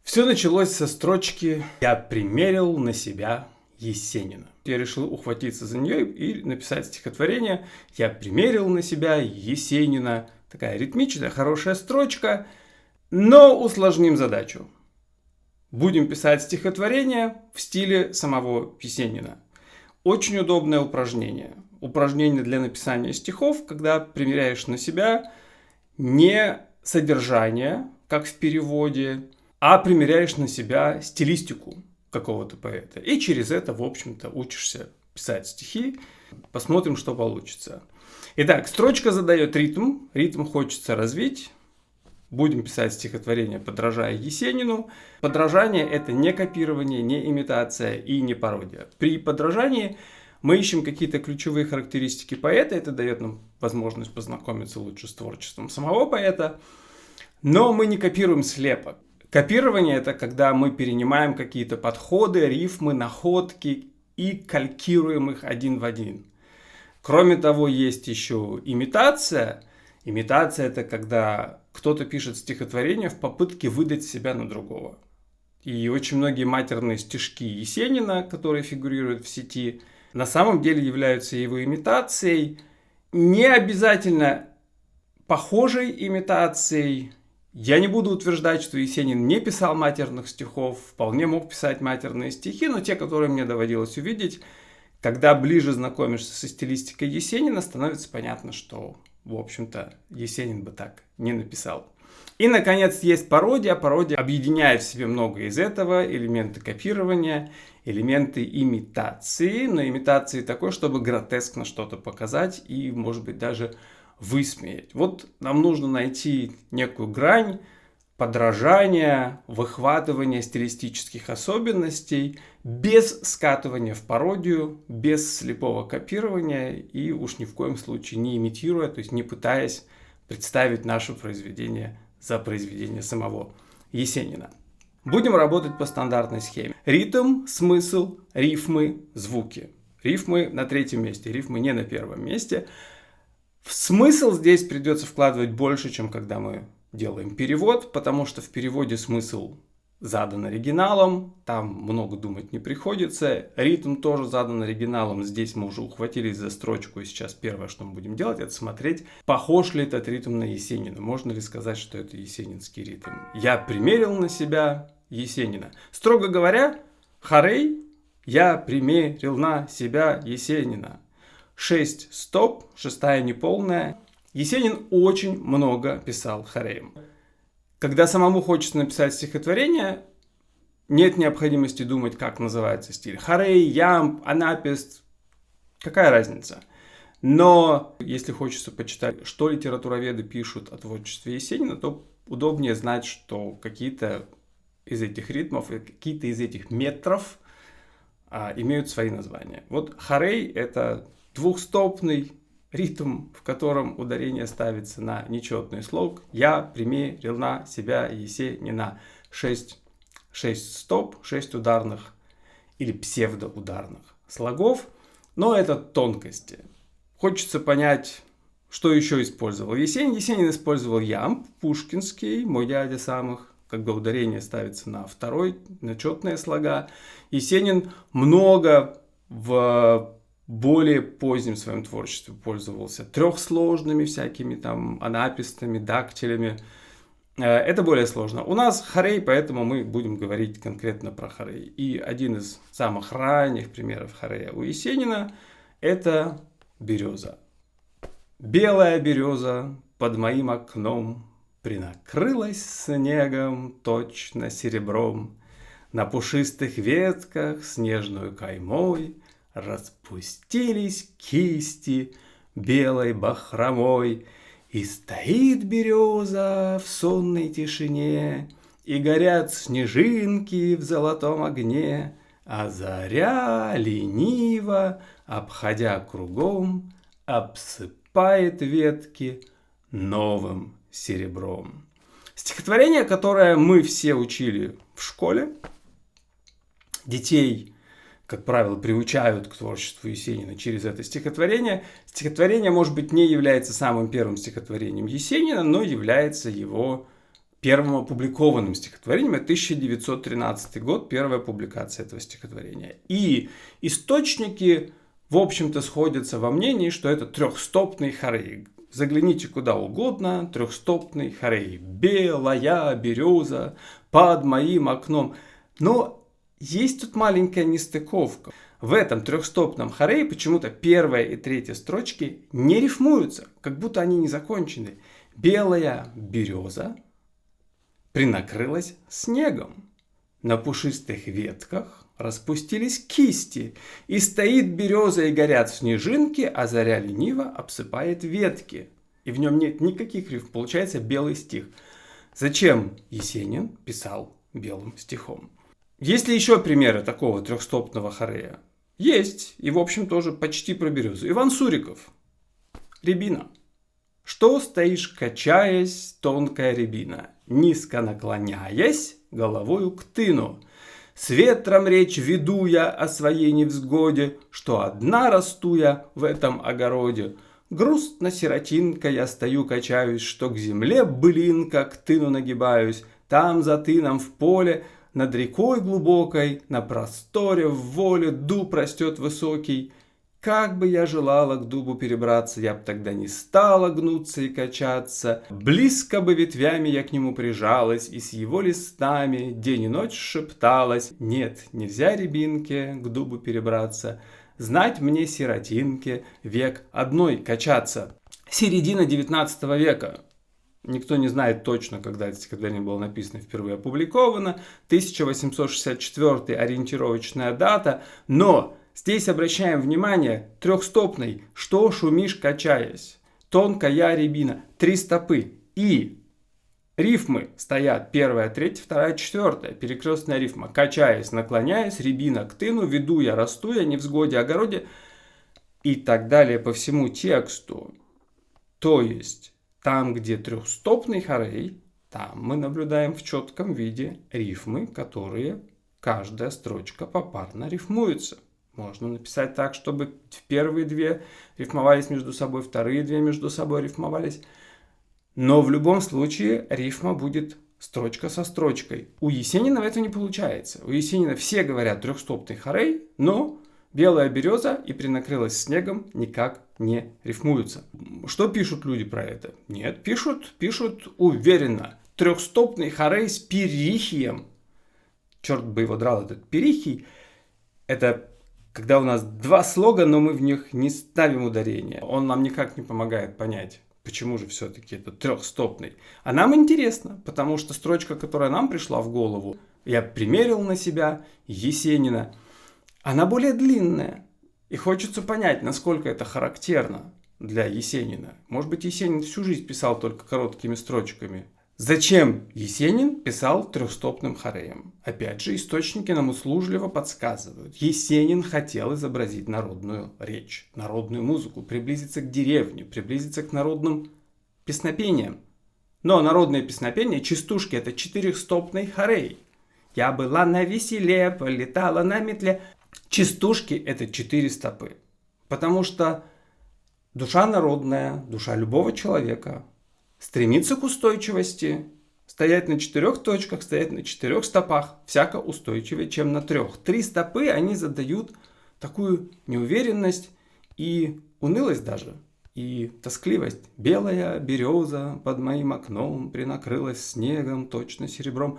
Все началось со строчки «Я примерил на себя Есенина». Я решил ухватиться за нее и написать стихотворение «Я примерил на себя Есенина». Такая ритмичная, хорошая строчка, но усложним задачу. Будем писать стихотворение в стиле самого Есенина. Очень удобное упражнение. Упражнение для написания стихов, когда примеряешь на себя не содержание, как в переводе, а примеряешь на себя стилистику какого-то поэта. И через это, в общем-то, учишься писать стихи. Посмотрим, что получится. Итак, строчка задает ритм. Ритм хочется развить. Будем писать стихотворение, подражая Есенину. Подражание – это не копирование, не имитация и не пародия. При подражании мы ищем какие-то ключевые характеристики поэта. Это дает нам возможность познакомиться лучше с творчеством самого поэта. Но мы не копируем слепо. Копирование – это когда мы перенимаем какие-то подходы, рифмы, находки и калькируем их один в один. Кроме того, есть еще имитация. Имитация – это когда кто-то пишет стихотворение в попытке выдать себя на другого. И очень многие матерные стишки Есенина, которые фигурируют в сети, на самом деле являются его имитацией. Не обязательно похожей имитацией. Я не буду утверждать, что Есенин не писал матерных стихов, вполне мог писать матерные стихи, но те, которые мне доводилось увидеть, когда ближе знакомишься со стилистикой Есенина, становится понятно, что, в общем-то, Есенин бы так не написал. И, наконец, есть пародия. Пародия объединяет в себе много из этого, элементы копирования, элементы имитации, но имитации такой, чтобы гротескно что-то показать и, может быть, даже высмеять. Вот нам нужно найти некую грань подражания, выхватывания стилистических особенностей без скатывания в пародию, без слепого копирования и уж ни в коем случае не имитируя, то есть не пытаясь представить наше произведение за произведение самого Есенина. Будем работать по стандартной схеме. Ритм, смысл, рифмы, звуки. Рифмы на третьем месте, рифмы не на первом месте. В смысл здесь придется вкладывать больше, чем когда мы делаем перевод, потому что в переводе смысл задан оригиналом, там много думать не приходится. Ритм тоже задан оригиналом, здесь мы уже ухватились за строчку, и сейчас первое, что мы будем делать, это смотреть, похож ли этот ритм на Есенина, можно ли сказать, что это есенинский ритм. Я примерил на себя Есенина. Строго говоря, хорей, я примерил на себя Есенина. 6 стоп, 6-я неполная. Есенин очень много писал хореем. Когда самому хочется написать стихотворение, нет необходимости думать, как называется стиль. Хорей, ямб, анапест, какая разница? Но если хочется почитать, что литературоведы пишут о творчестве Есенина, то удобнее знать, что какие-то из этих ритмов, какие-то из этих метров имеют свои названия. Вот хорей – это двухстопный ритм, в котором ударение ставится на нечетный слог. Я примерил на себя Есенина. 6 стоп, 6 ударных или псевдоударных слогов. Но это тонкости. Хочется понять, что еще использовал Есенин. Есенин использовал ямб, пушкинский, мой дядя самых, когда ударение ставится на второй, на четные слога. Есенин много в более позднем своем творчестве пользовался трехсложными всякими там анапистами, дактилями. Это более сложно. У нас хорей, поэтому мы будем говорить конкретно про хорей. И один из самых ранних примеров хорея у Есенина – это береза. Белая береза под моим окном принакрылась снегом, точно серебром. На пушистых ветках снежную каймой распустились кисти белой бахромой, и стоит береза в сонной тишине, и горят снежинки в золотом огне, а заря лениво, обходя кругом, обсыпает ветки новым серебром. Стихотворение, которое мы все учили в школе, детей как правило, приучают к творчеству Есенина через это стихотворение. Стихотворение, может быть, не является самым первым стихотворением Есенина, но является его первым опубликованным стихотворением. Это 1913 год, первая публикация этого стихотворения. И источники, в общем-то, сходятся во мнении, что это трехстопный хорей. Загляните куда угодно, трехстопный хорей. Белая береза под моим окном. Но есть тут маленькая нестыковка. В этом трехстопном хорее почему-то первая и третья строчки не рифмуются, как будто они не закончены. Белая береза принакрылась снегом. На пушистых ветках распустились кисти, и стоит береза и горят снежинки, а заря лениво обсыпает ветки. И в нем нет никаких рифм, получается белый стих. Зачем Есенин писал белым стихом? Есть ли еще примеры такого трехстопного хорея? Есть, и в общем тоже почти про березу. Иван Суриков. Рябина. Что стоишь, качаясь, тонкая рябина, низко наклоняясь головою к тыну. С ветром речь веду я о своей невзгоде, что одна расту я в этом огороде. Грустно, сиротинка, я стою, качаюсь, что к земле былинка, к тыну нагибаюсь. Там за тыном в поле, над рекой глубокой, на просторе в воле дуб растет высокий. Как бы я желала к дубу перебраться, я б тогда не стала гнуться и качаться. Близко бы ветвями я к нему прижалась, и с его листами день и ночь шепталась. Нет, нельзя рябинке к дубу перебраться, знать мне, сиротинке, век одной качаться. Середина 19 века. Никто не знает точно, когда это стихотворение было написано и впервые опубликовано. 1864 ориентировочная дата. Но здесь обращаем внимание, трехстопный. Что шумишь, качаясь? Тонкая рябина. 3 стопы. И рифмы стоят. Первая, третья, вторая, четвертая. Перекрестная рифма. Качаясь, наклоняясь, рябина к тыну, веду я, расту я, невзгоде, огороде. И так далее по всему тексту. То есть там, где трехстопный хорей, там мы наблюдаем в четком виде рифмы, которые каждая строчка попарно рифмуется. Можно написать так, чтобы первые две рифмовались между собой, вторые две между собой рифмовались. Но в любом случае рифма будет строчка со строчкой. У Есенина это не получается. У Есенина все говорят трехстопный хорей, но белая береза и принакрылась снегом никак не рифмуются. Что пишут люди про это? Нет, пишут уверенно. Трехстопный хорей с перихием. Черт бы его драл, этот перихий. Это когда у нас два слога, но мы в них не ставим ударение. Он нам никак не помогает понять, почему же все-таки это трехстопный. А нам интересно, потому что строчка, которая нам пришла в голову, я примерил на себя Есенина, она более длинная. И хочется понять, насколько это характерно для Есенина. Может быть, Есенин всю жизнь писал только короткими строчками. Зачем Есенин писал трехстопным хореем? Опять же, источники нам услужливо подсказывают. Есенин хотел изобразить народную речь, народную музыку, приблизиться к деревне, приблизиться к народным песнопениям. Но народные песнопения, частушки, это четырехстопный хорей. Я была на веселе, полетала на метле. Частушки – это 4 стопы. Потому что душа народная, душа любого человека стремится к устойчивости. Стоять на 4 точках, стоять на 4 стопах всяко устойчивее, чем на 3. 3 стопы, они задают такую неуверенность и унылость даже, и тоскливость. Белая береза под моим окном принакрылась снегом, точно серебром.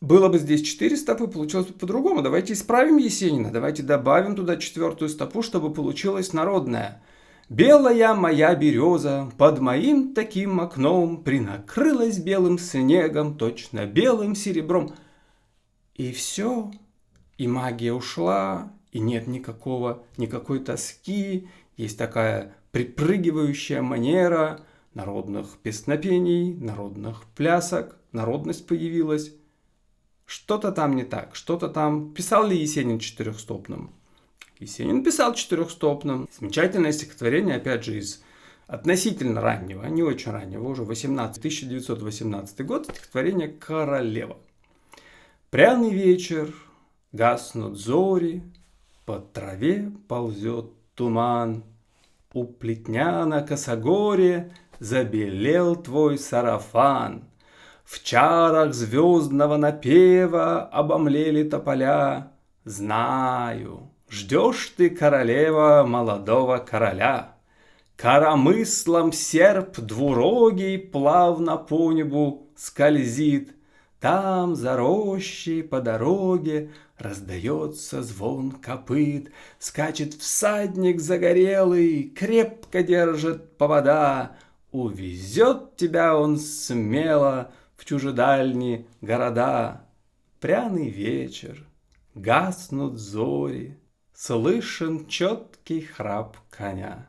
Было бы здесь 4 стопы, получилось бы по-другому. Давайте исправим Есенина, давайте добавим туда 4 стопу, чтобы получилось народное. Белая моя береза под моим таким окном принакрылась белым снегом, точно белым серебром. И все, и магия ушла, и нет никакой тоски. Есть такая припрыгивающая манера народных песнопений, народных плясок, народность появилась. Что-то там не так, что-то там. Писал ли Есенин четырехстопным? Есенин писал четырехстопным. Замечательное стихотворение, опять же, из относительно раннего, не очень раннего, уже 1918 год, стихотворение «Королева». Пряный вечер, Гаснут зори, по траве ползет туман. У плетня на косогоре забелел твой сарафан. В чарах звездного напева обомлели тополя. Знаю, ждешь ты, королева, молодого короля. Коромыслом серп двурогий плавно по небу скользит. Там за рощей по дороге раздается звон копыт. Скачет всадник загорелый, крепко держит повода. Увезет тебя он смело в чужедальние города. Пряный вечер, гаснут зори, слышен четкий храп коня.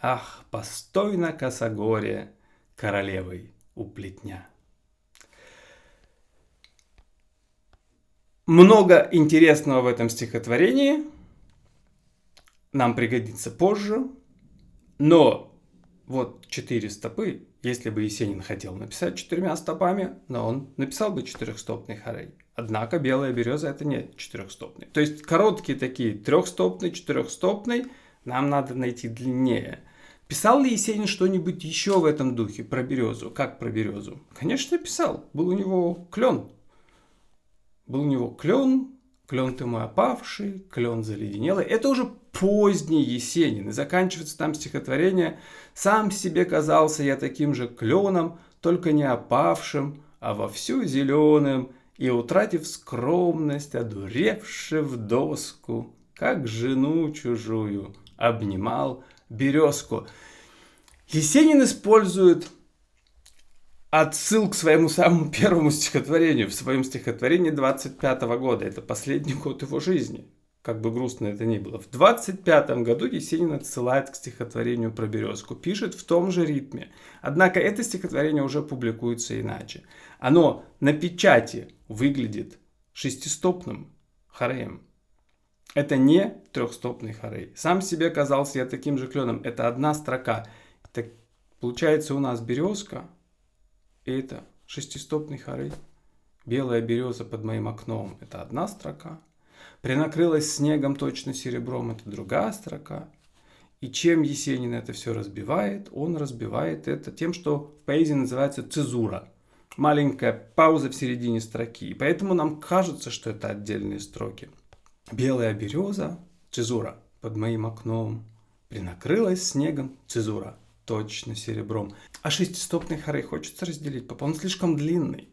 Ах, постой на косогоре, королевой у плетня. Много интересного в этом стихотворении нам пригодится позже, но вот 4 стопы, если бы Есенин хотел написать 4 стопами, но он написал бы 4-стопный хорей. Однако «Белая береза» — это не 4-стопный. То есть короткие такие 3-стопный, 4-стопный, нам надо найти длиннее. Писал ли Есенин что-нибудь еще в этом духе про березу? Как про березу? Конечно, писал. Был у него клен. Был у него клен ты мой опавший, клен заледенелый. Это уже поздний Есенин. И заканчивается там стихотворение: «Сам себе казался я таким же кленом, только не опавшим, а вовсю зеленым, и, утратив скромность, одуревший в доску, как жену чужую, обнимал березку». Есенин использует отсыл к своему самому первому стихотворению, в своем стихотворении 25-го года. Это последний год его жизни, как бы грустно это ни было. В 25-м году Есенин отсылает к стихотворению про березку, пишет в том же ритме. Однако это стихотворение уже публикуется иначе. Оно на печати выглядит 6-стопным хореем. Это не 3-стопный хорей. «Сам себе казался я таким же кленом» — это одна строка. Так, получается, у нас березка — это 6-стопный хорей. «Белая береза под моим окном» — это одна строка. «Принакрылась снегом точно серебром» — это другая строка. И чем Есенин это все разбивает? Он разбивает это тем, что в поэзии называется цезура. Маленькая пауза в середине строки. И поэтому нам кажется, что это отдельные строки. «Белая береза», цезура, «под моим окном», «принакрылась снегом», цезура, точно серебром. А 6-стопный хорей хочется разделить, он слишком длинный.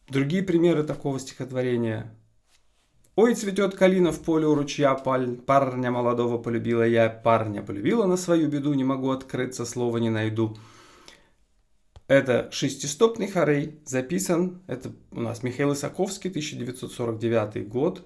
Другие примеры такого стихотворения: «Ой, цветет калина в поле у ручья, парня молодого полюбила я, парня полюбила на свою беду, не могу открыться, слова не найду». Это 6-стопный хорей, записан, это у нас Михаил Исаковский, 1949 год,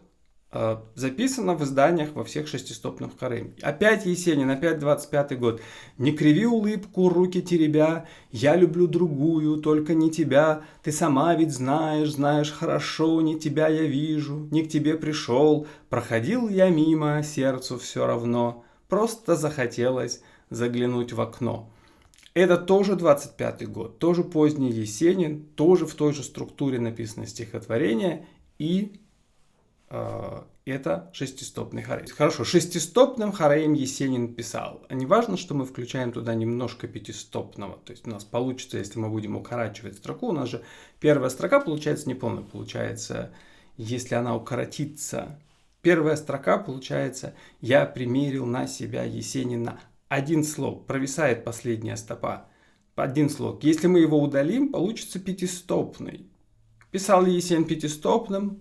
записано в изданиях во всех 6-стопных хорей. Опять Есенин, опять 25 год. «Не криви улыбку, руки теребя, я люблю другую, только не тебя. Ты сама ведь знаешь хорошо, не тебя я вижу, не к тебе пришел. Проходил я мимо, сердцу все равно, просто захотелось заглянуть в окно». Это тоже 25-й год, тоже поздний Есенин, тоже в той же структуре написано стихотворение, и это 6-стопный хорей. Хорошо, 6-стопным хореем Есенин писал. А не важно, что мы включаем туда немножко 5-стопного. То есть у нас получится, если мы будем укорачивать строку, у нас же первая строка получается неполная. Получается, если она укоротится, первая строка получается: «Я примерил на себя Есенина». Один слог, провисает последняя стопа. Один слог. Если мы его удалим, получится 5-стопный. Писал ли Есенин 5-стопным?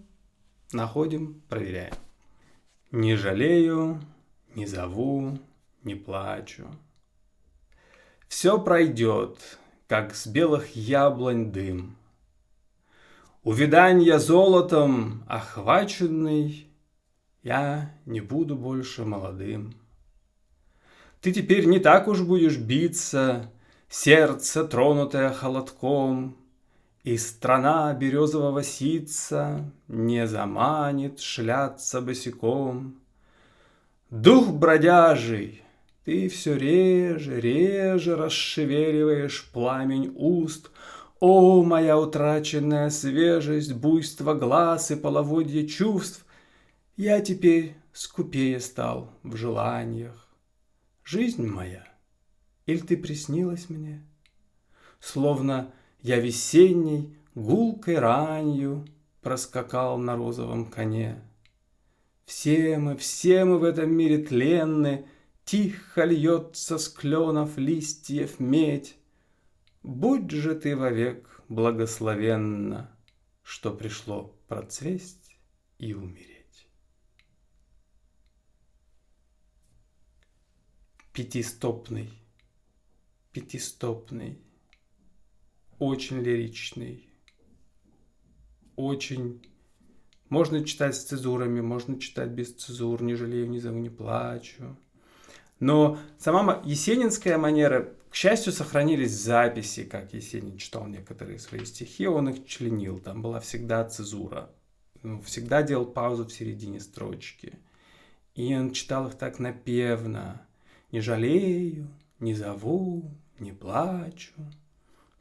Находим, проверяем. «Не жалею, не зову, не плачу. Все пройдет, как с белых яблонь дым. Увиданья золотом охваченный, я не буду больше молодым. Ты теперь не так уж будешь биться, сердце, тронутое холодком, и страна березового ситца не заманит шляться босиком. Дух бродяжий, ты все реже расшевеливаешь пламень уст, О, моя утраченная свежесть, буйство глаз и половодье чувств! Я теперь скупее стал в желаниях. Жизнь моя, иль ты приснилась мне? Словно я весенней гулкой ранью проскакал на розовом коне. Все мы в этом мире тленны, тихо льется с кленов листьев медь. Будь же ты вовек благословенна, что пришло процвесть и умереть. Пятистопный, очень лиричный, очень... Можно читать с цезурами, можно читать без цезур, не жалею, не зову, не плачу. Но сама есенинская манера, к счастью, сохранились записи, как Есенин читал некоторые свои стихи, он их членил, там была всегда цезура. Всегда делал паузу в середине строчки. И он читал их так напевно. Не жалею, не зову, не плачу.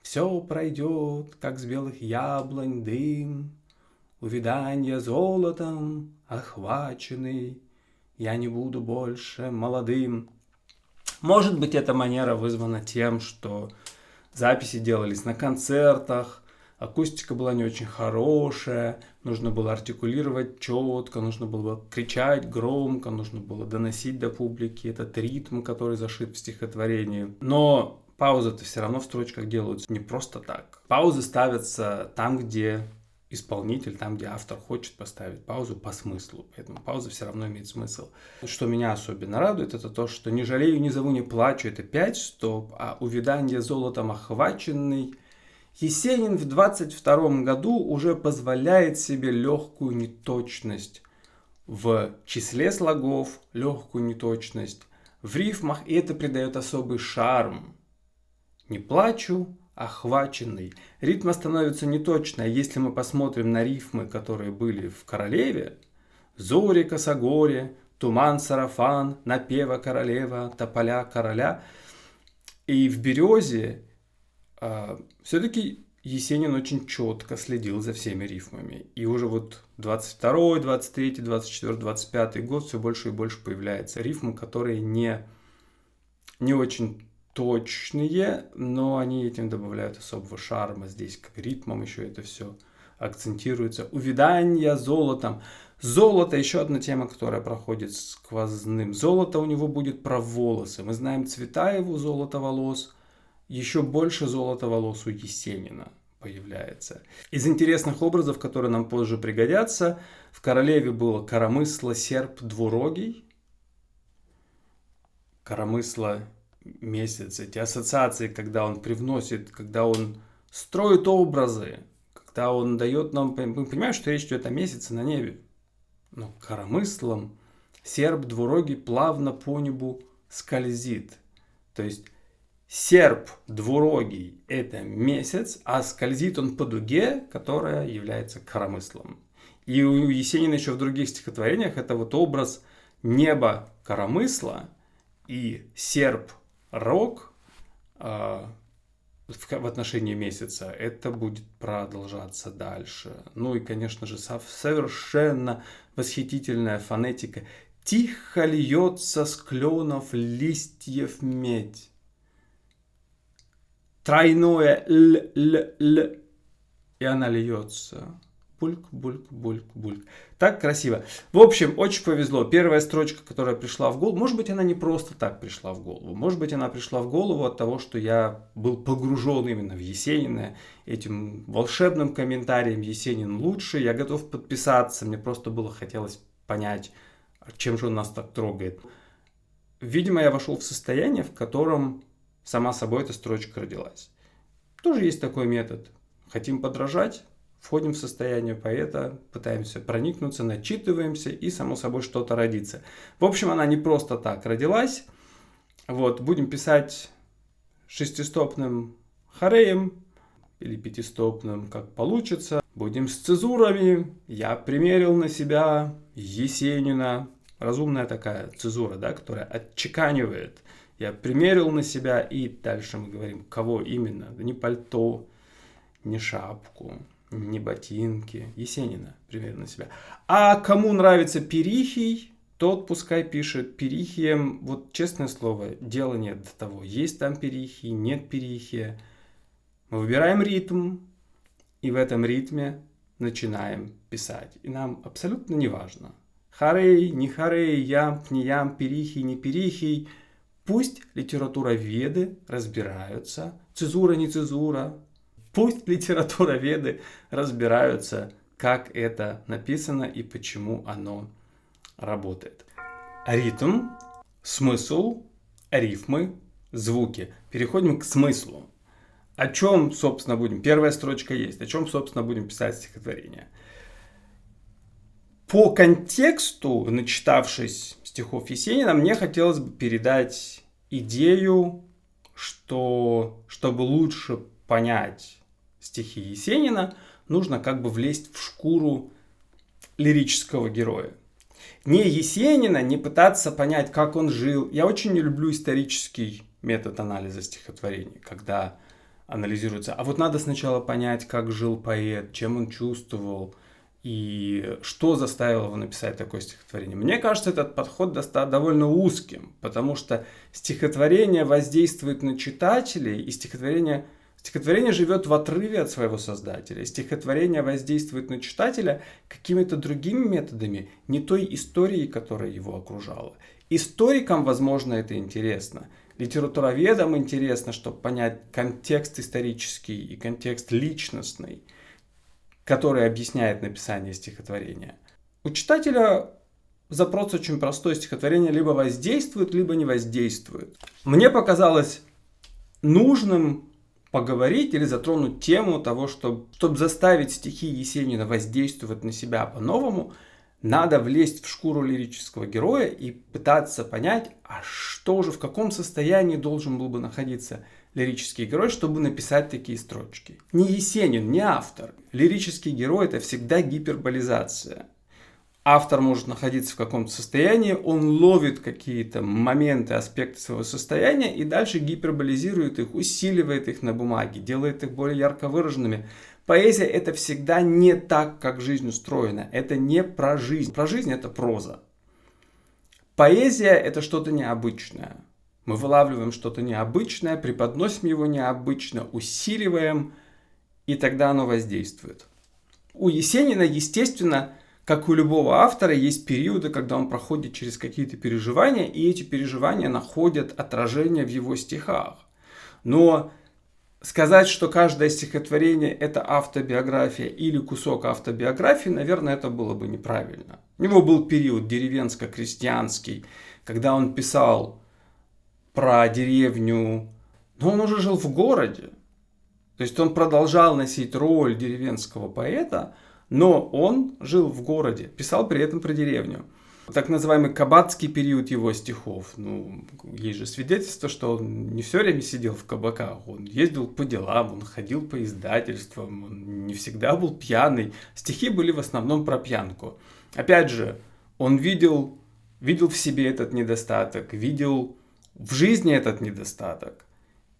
Все пройдет, как с белых яблонь дым. Увиданья золотом охваченный, я не буду больше молодым. Может быть, эта манера вызвана тем, что записи делались на концертах, акустика была не очень хорошая, нужно было артикулировать четко, нужно было кричать громко, нужно было доносить до публики этот ритм, который зашит в стихотворении. Но паузы-то все равно в строчках делаются не просто так. Паузы ставятся там, где исполнитель, там, где автор хочет поставить паузу по смыслу. Поэтому пауза все равно имеет смысл. Что меня особенно радует, это то, что «не жалею, не зову, не плачу» — это 5 стоп, а «увиданье золотом охваченный» Есенин в 22 году уже позволяет себе легкую неточность в числе слогов, легкую неточность в рифмах, и это придает особый шарм. «Не плачу», охваченный. Ритм становится неточно. Если мы посмотрим на рифмы, которые были в «Королеве», «Зори косогоре», «Туман сарафан», «Напева королева», «Тополя короля», и в «Березе» все-таки Есенин очень четко следил за всеми рифмами. И уже вот 22, 23, 24, 25 год все больше и больше появляется рифмы, которые не очень точные, но они этим добавляют особого шарма. Здесь как ритмом еще это все акцентируется. Увиданья золотом. Золото — еще одна тема, которая проходит сквозным. Золото у него будет про волосы. Мы знаем цвета его золота волос. Еще больше золота волос у Есенина появляется. Из интересных образов, которые нам позже пригодятся, в «Королеве» было коромысло, серп двурогий. Коромысло — месяц, эти ассоциации, когда он привносит, когда он строит образы, когда он дает нам... Мы понимаем, что речь идет о месяце на небе. Но коромыслом серп двурогий плавно по небу скользит. То есть серп двурогий — это месяц, а скользит он по дуге, которая является коромыслом. И у Есенина еще в других стихотворениях это вот образ неба коромысла и серп рог в отношении месяца, это будет продолжаться дальше. Ну и, конечно же, совершенно восхитительная фонетика. Тихо льется с кленов листьев медь. Тройное л, и она льется. Бульк, бульк, бульк, бульк. Так красиво. В общем, очень повезло. Первая строчка, которая пришла в голову, может быть, она не просто так пришла в голову. Может быть, она пришла в голову от того, что я был погружен именно в Есенина. Этим волшебным комментарием «Есенин лучше». Я готов подписаться. Мне просто было хотелось понять, чем же он нас так трогает. Видимо, я вошел в состояние, в котором сама собой эта строчка родилась. Тоже есть такой метод. Хотим подражать? Входим в состояние поэта, пытаемся проникнуться, начитываемся, и само собой что-то родится. В общем, она не просто так родилась. Вот, будем писать шестистопным хореем или пятистопным, как получится. Будем с цезурами. Я примерил на себя Есенина. Разумная такая цезура, да, которая отчеканивает. Я примерил на себя, и дальше мы говорим, кого именно. Да не пальто, ни шапку, ни ботинки. Есенина примерил на себя. А кому нравится Пирихий, тот пускай пишет Пирихием. Вот честное слово, дела нет до того, есть там Пирихий, нет Пирихия. Мы выбираем ритм, и в этом ритме начинаем писать. И нам абсолютно не важно. Харей, не харей, ямб, не ямб, Пирихий, не Пирихий. Пусть литературоведы разбираются, цезура, не цезура. Пусть литературоведы разбираются, как это написано и почему оно работает. Ритм, смысл, рифмы, звуки. Переходим к смыслу. О чем, собственно, будем? Первая строчка есть. О чем, собственно, будем писать стихотворение? По контексту, начитавшись стихов Есенина, мне хотелось бы передать идею, что чтобы лучше понять стихи Есенина, нужно как бы влезть в шкуру лирического героя. Не Есенина, не пытаться понять, как он жил. Я очень не люблю исторический метод анализа стихотворений, когда анализируется. А вот надо сначала понять, как жил поэт, чем он чувствовал и что заставило его написать такое стихотворение. Мне кажется, этот подход довольно узким, потому что стихотворение воздействует на читателей, и стихотворение живет в отрыве от своего создателя. Стихотворение воздействует на читателя какими-то другими методами, не той историей, которая его окружала. Историкам, возможно, это интересно. Литературоведам интересно, чтобы понять контекст исторический и контекст личностный, который объясняет написание стихотворения. У читателя запрос очень простой. Стихотворение либо воздействует, либо не воздействует. Мне показалось нужным поговорить или затронуть тему того, чтобы заставить стихи Есенина воздействовать на себя по-новому, надо влезть в шкуру лирического героя и пытаться понять, а что же, в каком состоянии должен был бы находиться лирический герой, чтобы написать такие строчки. Не Есенин, не автор. Лирический герой — это всегда гиперболизация. Автор может находиться в каком-то состоянии, он ловит какие-то моменты, аспекты своего состояния и дальше гиперболизирует их, усиливает их на бумаге, делает их более ярко выраженными. Поэзия — это всегда не так, как жизнь устроена. Это не про жизнь. Про жизнь — это проза. Поэзия — это что-то необычное. Мы вылавливаем что-то необычное, преподносим его необычно, усиливаем, и тогда оно воздействует. У Есенина, естественно, как у любого автора, есть периоды, когда он проходит через какие-то переживания, и эти переживания находят отражение в его стихах. Но сказать, что каждое стихотворение — это автобиография или кусок автобиографии, наверное, это было бы неправильно. У него был период деревенско-крестьянский, когда он писал про деревню, но он уже жил в городе. То есть он продолжал носить роль деревенского поэта, но он жил в городе, писал при этом про деревню. Так называемый кабацкий период его стихов. Есть же свидетельство, что он не все время сидел в кабаках. Он ездил по делам, он ходил по издательствам, он не всегда был пьяный. Стихи были в основном про пьянку. Опять же, он видел в себе этот недостаток, видел в жизни этот недостаток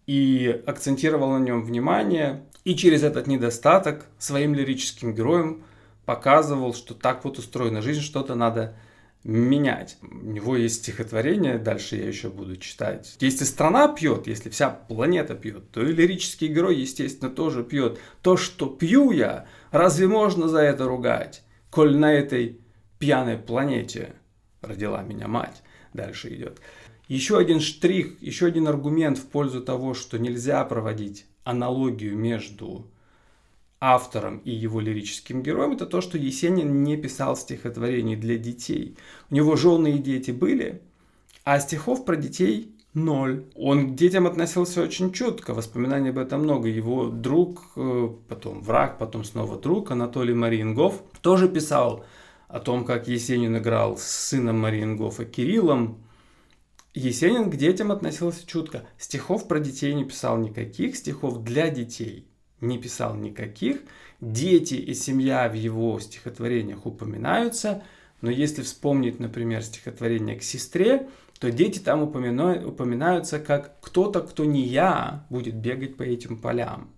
и акцентировал на нем внимание, и через этот недостаток своим лирическим героям показывал, что так вот устроена жизнь, что-то надо менять. У него есть стихотворение, дальше я еще буду читать. Если страна пьет, если вся планета пьет, то и лирический герой, естественно, тоже пьет. То, что пью я, разве можно за это ругать, коль на этой пьяной планете родила меня мать? Дальше идет. Еще один штрих, еще один аргумент в пользу того, что нельзя проводить аналогию между автором и его лирическим героем, это то, что Есенин не писал стихотворений для детей. У него жены и дети были, а стихов про детей 0. Он к детям относился очень чутко, воспоминаний об этом много. Его друг, потом враг, потом снова друг Анатолий Мариенгоф тоже писал о том, как Есенин играл с сыном Мариенгофа Кириллом. Есенин к детям относился чутко. Стихов про детей не писал никаких, стихов для детей не писал никаких. Дети и семья в его стихотворениях упоминаются, но если вспомнить, например, стихотворение «К сестре», то дети там упоминаются как кто-то, кто не я, будет бегать по этим полям.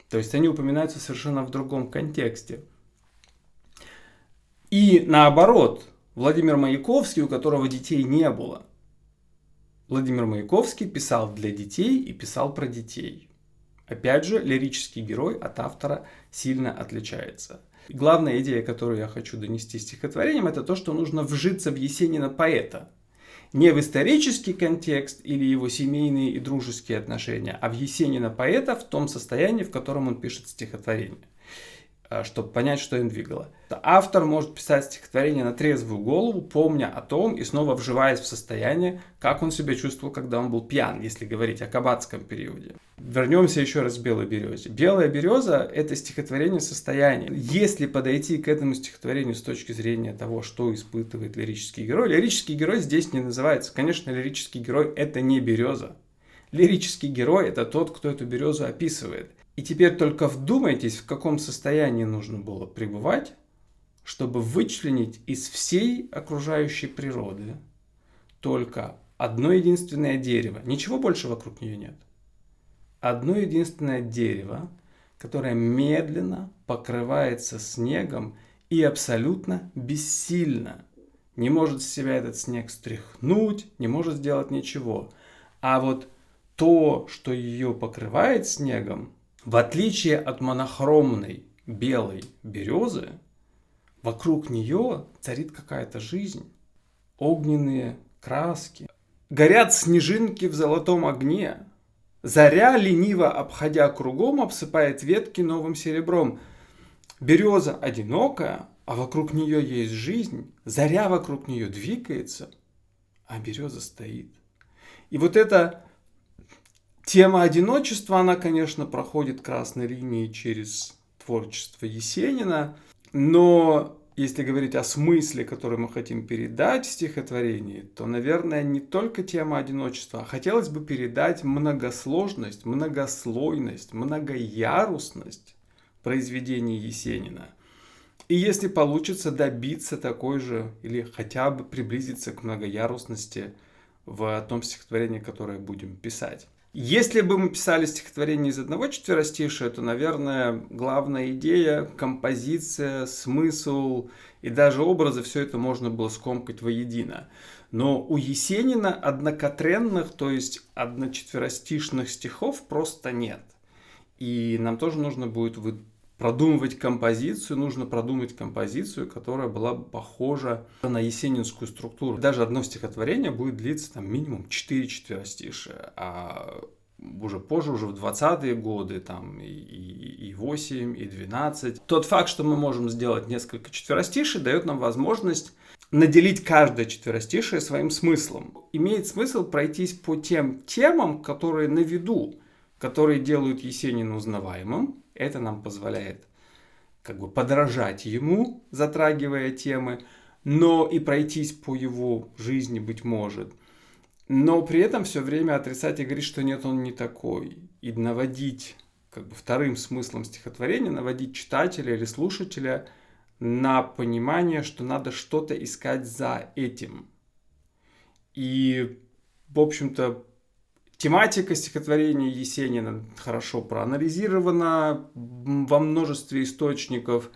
То есть они упоминаются совершенно в другом контексте. И наоборот, Владимир Маяковский, у которого детей не было, Владимир Маяковский писал для детей и писал про детей. Опять же, лирический герой от автора сильно отличается. Главная идея, которую я хочу донести стихотворением, это то, что нужно вжиться в Есенина поэта. Не в исторический контекст или его семейные и дружеские отношения, а в Есенина поэта в том состоянии, в котором он пишет стихотворение, чтобы понять, что им двигало. Автор может писать стихотворение на трезвую голову, помня о том и снова вживаясь в состояние, как он себя чувствовал, когда он был пьян, если говорить о кабацком периоде. Вернемся еще раз к «Белой березе». «Белая береза» — это стихотворение состояния. Если подойти к этому стихотворению с точки зрения того, что испытывает лирический герой здесь не называется. Конечно, лирический герой — это не береза. Лирический герой — это тот, кто эту березу описывает. И теперь только вдумайтесь, в каком состоянии нужно было пребывать, чтобы вычленить из всей окружающей природы только одно единственное дерево. Ничего больше вокруг нее нет. Одно единственное дерево, которое медленно покрывается снегом и абсолютно бессильно. Не может с себя этот снег стряхнуть, не может сделать ничего. А вот то, что ее покрывает снегом, в отличие от монохромной белой березы, вокруг нее царит какая-то жизнь. Огненные краски. Горят снежинки в золотом огне. Заря, лениво обходя кругом, обсыпает ветки новым серебром. Береза одинокая, а вокруг нее есть жизнь. Заря вокруг нее двигается, а береза стоит. И вот эта тема одиночества, она, конечно, проходит красной линией через творчество Есенина, но если говорить о смысле, который мы хотим передать в стихотворении, то, наверное, не только тема одиночества, а хотелось бы передать многосложность, многослойность, многоярусность произведений Есенина. И если получится добиться такой же, или хотя бы приблизиться к многоярусности в том стихотворении, которое будем писать. Если бы мы писали стихотворение из одного четверостишия, то, наверное, главная идея, композиция, смысл и даже образы, все это можно было скомкать воедино. Но у Есенина однокатренных, то есть одночетверостишных стихов просто нет. И нам тоже нужно будет продумывать композицию, нужно продумать композицию, которая была бы похожа на есенинскую структуру. Даже одно стихотворение будет длиться там минимум 4 четверостишия, а уже позже, уже в 20-е годы, там и 8, и 12. Тот факт, что мы можем сделать несколько четверостишей, дает нам возможность наделить каждое четверостишее своим смыслом. Имеет смысл пройтись по тем темам, которые на виду, которые делают Есенина узнаваемым. Это нам позволяет подражать ему, затрагивая темы, но и пройтись по его жизни, быть может. Но при этом все время отрицать и говорить, что нет, он не такой. И наводить вторым смыслом стихотворения, наводить читателя или слушателя на понимание, что надо что-то искать за этим. И, в общем-то, тематика стихотворения Есенина хорошо проанализирована во множестве источников.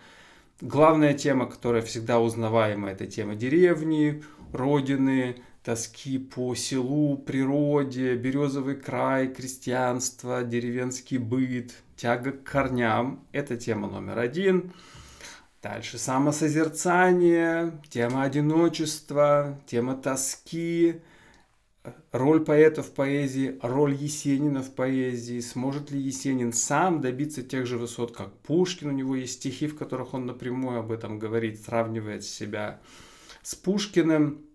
Главная тема, которая всегда узнаваема, это тема деревни, родины, тоски по селу, природе, березовый край, крестьянство, деревенский быт, тяга к корням. Это тема номер 1. Дальше самосозерцание, тема одиночества, тема тоски, роль поэта в поэзии, роль Есенина в поэзии. Сможет ли Есенин сам добиться тех же высот, как Пушкин? У него есть стихи, в которых он напрямую об этом говорит, сравнивает себя с Пушкиным.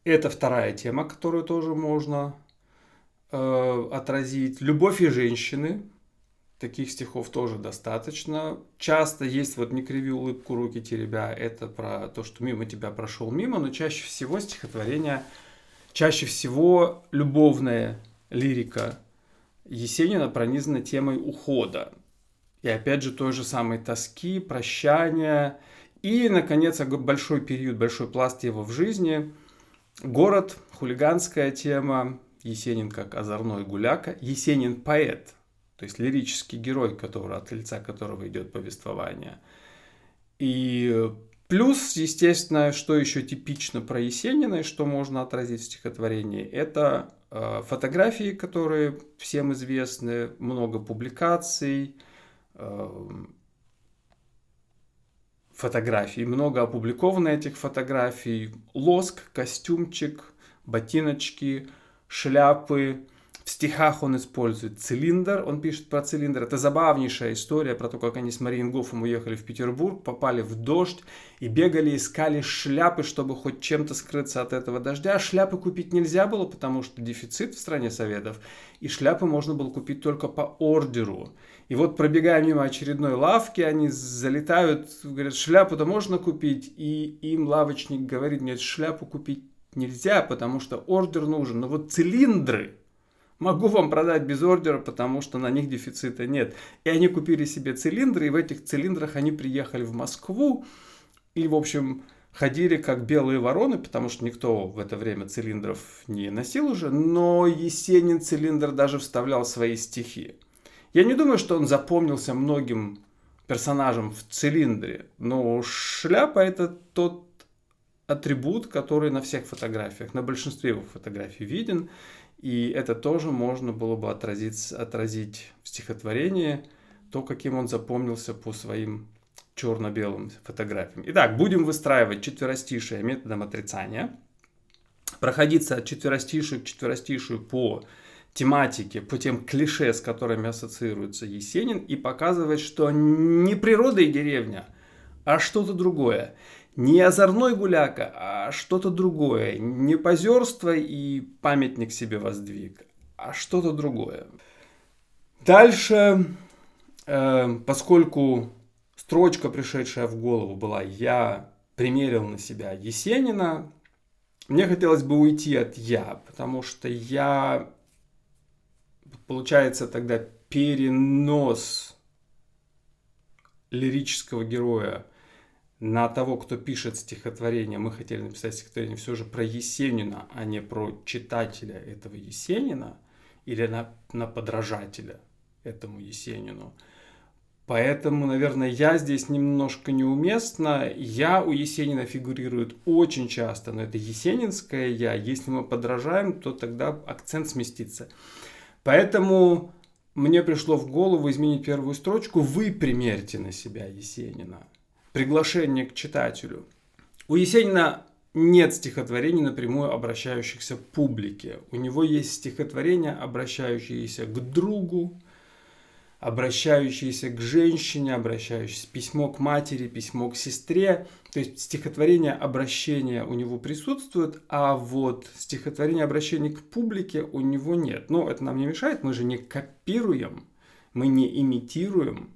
Это вторая тема, которую тоже можно отразить. Любовь и женщины. Таких стихов тоже достаточно. Часто есть «Не криви улыбку, руки теребя». Это про то, что мимо тебя прошел мимо, но чаще всего стихотворение, чаще всего любовная лирика Есенина пронизана темой ухода. И опять же той же самой тоски, прощания. И, наконец, большой период, большой пласт его в жизни. Город, хулиганская тема. Есенин как озорной гуляка. Есенин поэт. то есть лирический герой, от лица которого идет повествование. И плюс, естественно, что еще типично про Есенина и что можно отразить в стихотворении, это фотографии, которые всем известны, много публикаций, фотографий, много опубликовано этих фотографий, лоск, костюмчик, ботиночки, шляпы. В стихах он использует цилиндр, он пишет про цилиндр. Это забавнейшая история про то, как они с Мариенгофом уехали в Петербург, попали в дождь и бегали, искали шляпы, чтобы хоть чем-то скрыться от этого дождя. Шляпы купить нельзя было, потому что дефицит в стране Советов, и шляпы можно было купить только по ордеру. И вот, пробегая мимо очередной лавки, они залетают, говорят, шляпу-то можно купить, и им лавочник говорит, нет, шляпу купить нельзя, потому что ордер нужен, но вот цилиндры могу вам продать без ордера, потому что на них дефицита нет. И они купили себе цилиндры, и в этих цилиндрах они приехали в Москву. И, в общем, ходили как белые вороны, потому что никто в это время цилиндров не носил уже. Но Есенин цилиндр даже вставлял в свои стихи. Я не думаю, что он запомнился многим персонажам в цилиндре. Но шляпа — это тот атрибут, который на всех фотографиях, на большинстве его фотографий виден. И это тоже можно было бы отразить в стихотворении, то, каким он запомнился по своим черно-белым фотографиям. Итак, будем выстраивать четверостишие методом отрицания, проходиться от четверостишия к четверостишию по тематике, по тем клише, с которыми ассоциируется Есенин, и показывать, что не природа и деревня, а что-то другое. Не озорной гуляка, а что-то другое. Не позерство и памятник себе воздвиг, а что-то другое. Дальше, поскольку строчка, пришедшая в голову, была «Я примерил на себя Есенина», мне хотелось бы уйти от «я», потому что «я» получается тогда перенос лирического героя на того, кто пишет стихотворение. Мы хотели написать стихотворение все же про Есенина, а не про читателя этого Есенина или на подражателя этому Есенину. Поэтому, наверное, «я» здесь немножко неуместно. «Я» у Есенина фигурирует очень часто, но это есенинское «я». Если мы подражаем, то тогда акцент сместится. Поэтому мне пришло в голову изменить первую строчку. Вы примерьте на себя Есенина. Приглашение к читателю. У Есенина нет стихотворений, напрямую обращающихся к публике. У него есть стихотворения, обращающиеся к другу, обращающиеся к женщине, обращающиеся письмо к матери, письмо к сестре. То есть стихотворение обращения у него присутствует, а вот стихотворение обращения к публике у него нет. Но это нам не мешает, мы же не копируем, мы не имитируем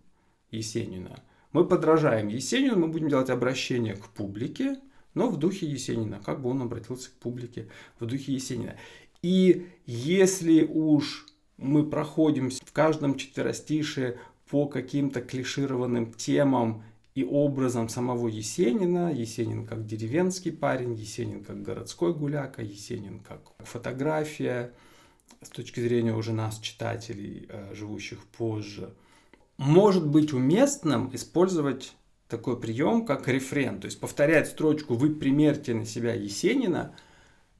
Есенина. Мы подражаем Есенину, мы будем делать обращение к публике, но в духе Есенина, как бы он обратился к публике в духе Есенина. И если уж мы проходим в каждом четверостишие по каким-то клишированным темам и образом самого Есенина, Есенин как деревенский парень, Есенин как городской гуляка, Есенин как фотография, с точки зрения уже нас, читателей, живущих позже, может быть уместным использовать такой прием, как рефрен. То есть повторять строчку «Вы примерьте на себя Есенина»,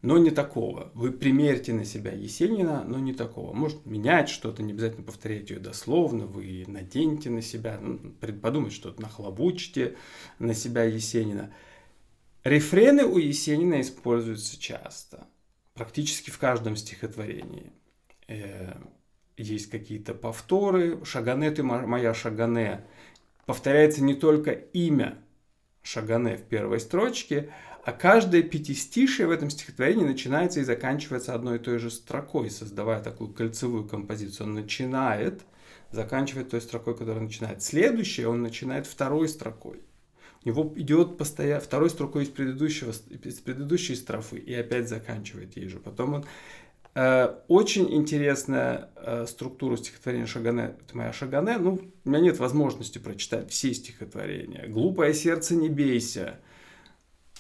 но не такого. Вы примерьте на себя Есенина, но не такого. Может менять что-то, не обязательно повторять ее дословно. Вы наденьте на себя, подумать что-то, нахлобучите на себя Есенина. Рефрены у Есенина используются часто. Практически в каждом стихотворении. Есть какие-то повторы. «Шагане ты моя Шагане». Повторяется не только имя Шагане в первой строчке, а каждое пятистишие в этом стихотворении начинается и заканчивается одной и той же строкой, создавая такую кольцевую композицию. Он начинает, заканчивает той строкой, которая начинает. Следующее он начинает второй строкой. У него идет постоянно второй строкой из предыдущей строфы и опять заканчивает ей же. Потом он... Очень интересная структура стихотворения «Шагане, это моя Шагане». У меня нет возможности прочитать все стихотворения. «Глупое сердце, не бейся».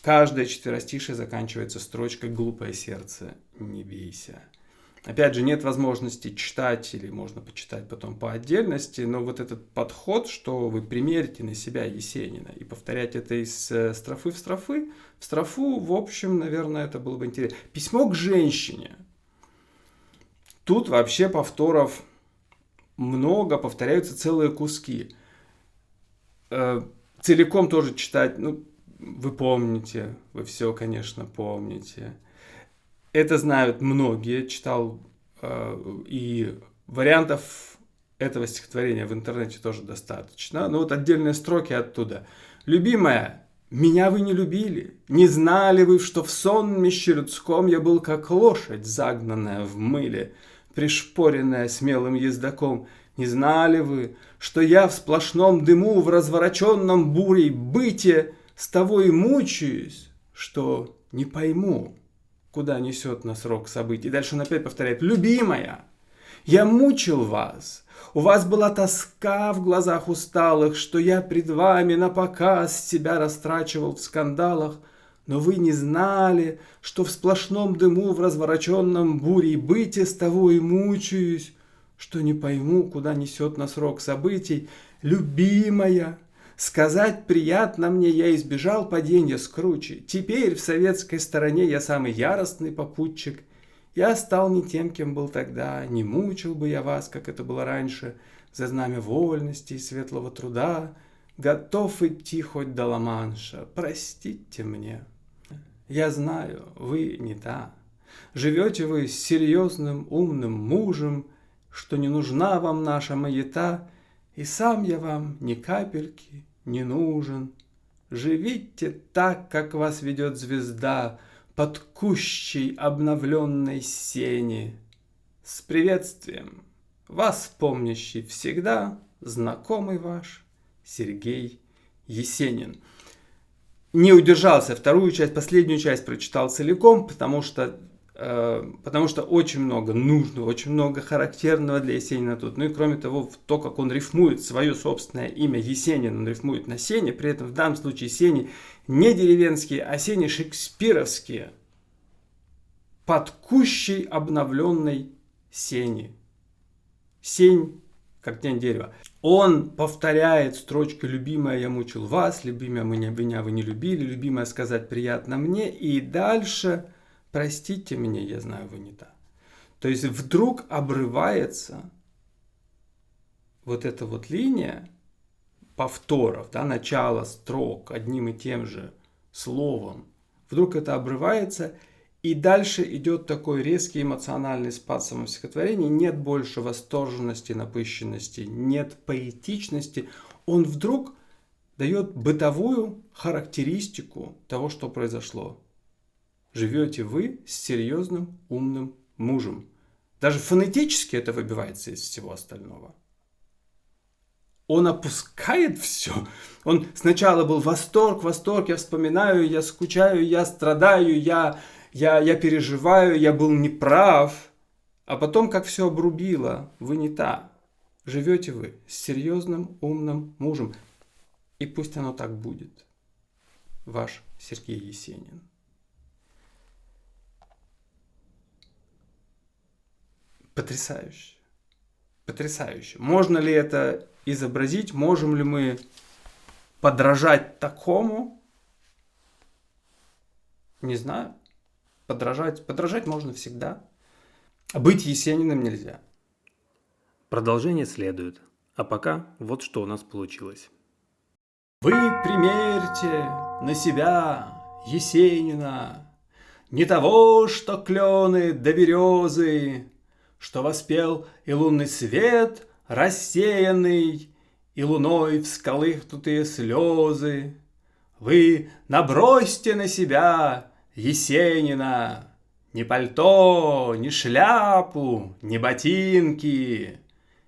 Каждое четверостишее заканчивается строчкой «Глупое сердце, не бейся». Опять же, нет возможности читать, или можно почитать потом по отдельности, но вот этот подход, что вы примерите на себя Есенина и повторять это из строфы в строфу, в общем, наверное, это было бы интересно. Письмо к женщине. Тут вообще повторов много, повторяются целые куски. Целиком тоже читать, ну, вы помните, вы все, конечно, помните. Это знают многие, читал, и вариантов этого стихотворения в интернете тоже достаточно. Но вот отдельные строки оттуда. «Любимая, меня вы не любили, не знали вы, что в сонмище людском я был как лошадь, загнанная в мыле, пришпоренная смелым ездаком. Не знали вы, что я в сплошном дыму, в развороченном бурей быте с того и мучаюсь, что не пойму, куда несет нас рок событий». И дальше он опять повторяет: «Любимая, я мучил вас, у вас была тоска в глазах усталых, что я пред вами напоказ себя растрачивал в скандалах, но вы не знали, что в сплошном дыму, в развороченном бурей быте с того и мучаюсь, что не пойму, куда несет нас рок событий. Любимая, сказать приятно мне, я избежал падения с кручи. Теперь в советской стороне я самый яростный попутчик. Я стал не тем, кем был тогда, не мучил бы я вас, как это было раньше, за знамя вольности и светлого труда. Готов идти хоть до Ла-Манша, простите мне. Я знаю, вы не та. Живете вы с серьезным, умным мужем, что не нужна вам наша маята, и сам я вам ни капельки не нужен. Живите так, как вас ведет звезда, под кущей обновленной сени. С приветствием, вас помнящий всегда, знакомый ваш Сергей Есенин». Не удержался, вторую часть, последнюю часть прочитал целиком, потому что очень много нужного, очень много характерного для Есенина тут. Ну и кроме того, то, как он рифмует свое собственное имя Есенин, он рифмует на сене, при этом в данном случае сени не деревенские, а сени шекспировские. Под кущей обновленной сени. Сень, как тень дерева. Он повторяет строчки «Любимая, я мучил вас», «Любимая, меня вы не любили», «Любимая, сказать приятно мне», и дальше «Простите меня, я знаю, вы не та». То есть вдруг обрывается вот эта вот линия повторов, да, начало строк одним и тем же словом. Вдруг это обрывается, и дальше идет такой резкий эмоциональный спад в самом стихотворении. Нет больше восторженности, напыщенности, нет поэтичности. Он вдруг дает бытовую характеристику того, что произошло. Живете вы с серьезным, умным мужем. Даже фонетически это выбивается из всего остального. Он опускает все. Он сначала был восторг, я вспоминаю, я скучаю, я страдаю, я переживаю, я был неправ. А потом, как все обрубило, вы не та. Живете вы с серьезным, умным мужем. И пусть оно так будет. Ваш Сергей Есенин. Потрясающе. Потрясающе. Можно ли это изобразить? Можем ли мы подражать такому? Не знаю. Подражать можно всегда. А быть Есениным нельзя. Продолжение следует. А пока вот что у нас получилось. Вы примерьте на себя Есенина, не того, что клены да березы, что воспел и лунный свет рассеянный, и луной всколыхнутые слезы. Вы набросьте на себя Есенина ни пальто, ни шляпу, ни ботинки,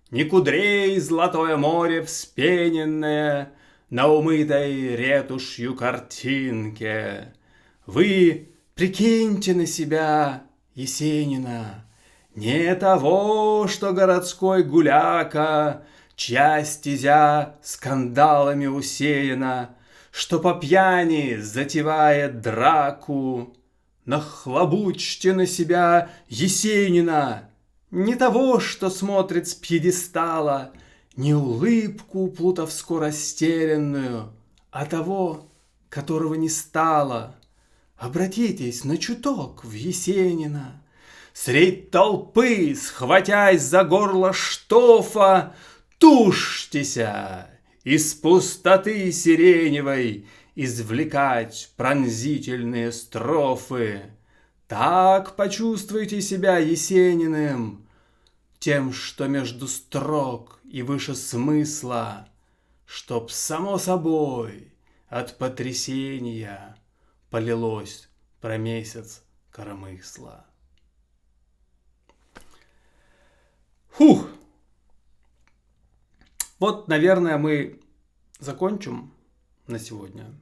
ни кудрей золотое море вспененное на умытой ретушью картинке. Вы прикиньте на себя Есенина, не того, что городской гуляка, чья стезя скандалами усеяна, что по пьяни затевает драку, нахлобучьте на себя Есенина, не того, что смотрит с пьедестала, не улыбку плутовско растерянную, а того, которого не стало. Обратитесь на чуток в Есенина. Средь толпы, схватясь за горло штофа, тушьтеся из пустоты сиреневой извлекать пронзительные строфы. Так почувствуйте себя Есениным, тем, что между строк и выше смысла, чтоб само собой от потрясения полилось про месяц коромысла. Фух! Вот, наверное, мы закончим на сегодня.